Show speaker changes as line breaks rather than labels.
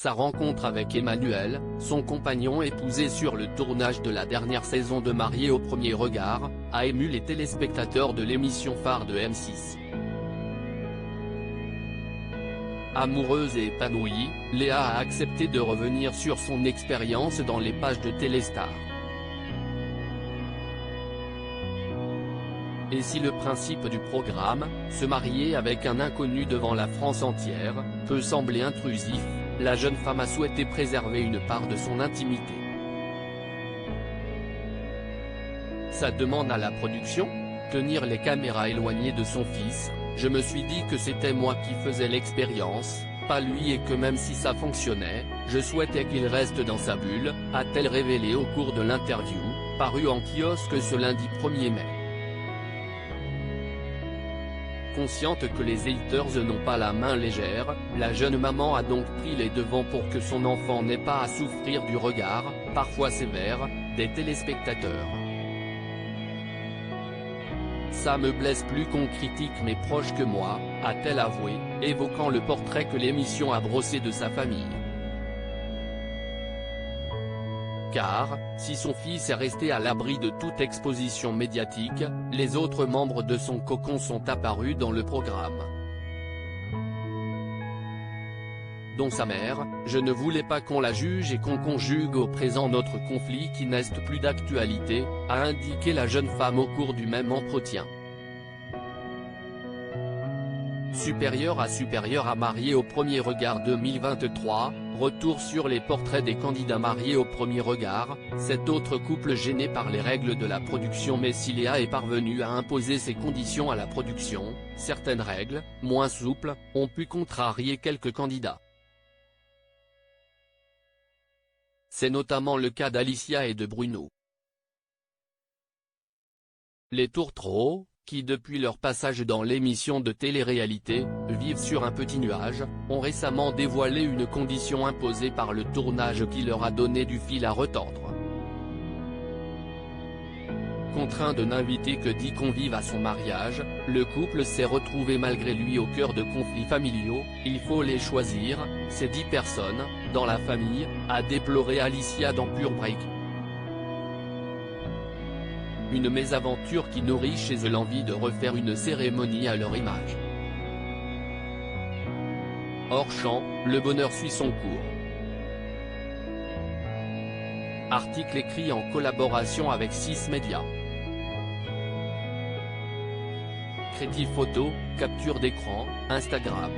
Sa rencontre avec Emmanuel, son compagnon épousé sur le tournage de la dernière saison de Mariés au premier regard, a ému les téléspectateurs de l'émission phare de M6. Amoureuse et épanouie, Léa a accepté de revenir sur son expérience dans les pages de Téléstar. Et si le principe du programme, se marier avec un inconnu devant la France entière, peut sembler intrusif, la jeune femme a souhaité préserver une part de son intimité. Ça demande à la production ? Tenir les caméras éloignées de son fils, je me suis dit que c'était moi qui faisais l'expérience, pas lui, et que même si ça fonctionnait, je souhaitais qu'il reste dans sa bulle, a-t-elle révélé au cours de l'interview, parue en kiosque ce lundi 1er mai. Consciente que les haters n'ont pas la main légère, la jeune maman a donc pris les devants pour que son enfant n'ait pas à souffrir du regard, parfois sévère, des téléspectateurs. Ça me blesse plus qu'on critique mes proches que moi, a-t-elle avoué, évoquant le portrait que l'émission a brossé de sa famille. Car, si son fils est resté à l'abri de toute exposition médiatique, les autres membres de son cocon sont apparus dans le programme. Dont sa mère, je ne voulais pas qu'on la juge et qu'on conjugue au présent notre conflit qui n'est plus d'actualité, a indiqué la jeune femme au cours du même entretien. Supérieur à Mariés au premier regard 2023, retour sur les portraits des candidats mariés au premier regard, cet autre couple gêné par les règles de la production. Mais si Léa est parvenue à imposer ses conditions à la production, certaines règles, moins souples, ont pu contrarier quelques candidats. C'est notamment le cas d'Alicia et de Bruno. Les tourtereaux, qui depuis leur passage dans l'émission de télé-réalité, vivent sur un petit nuage, ont récemment dévoilé une condition imposée par le tournage qui leur a donné du fil à retordre. Contraint de n'inviter que 10 convives à son mariage, le couple s'est retrouvé malgré lui au cœur de conflits familiaux. Il faut les choisir, ces 10 personnes, dans la famille, a déploré Alicia dans Pure Break. Une mésaventure qui nourrit chez eux l'envie de refaire une cérémonie à leur image. Hors champ, le bonheur suit son cours. Article écrit en collaboration avec 6 médias. Crédit photo, capture d'écran, Instagram.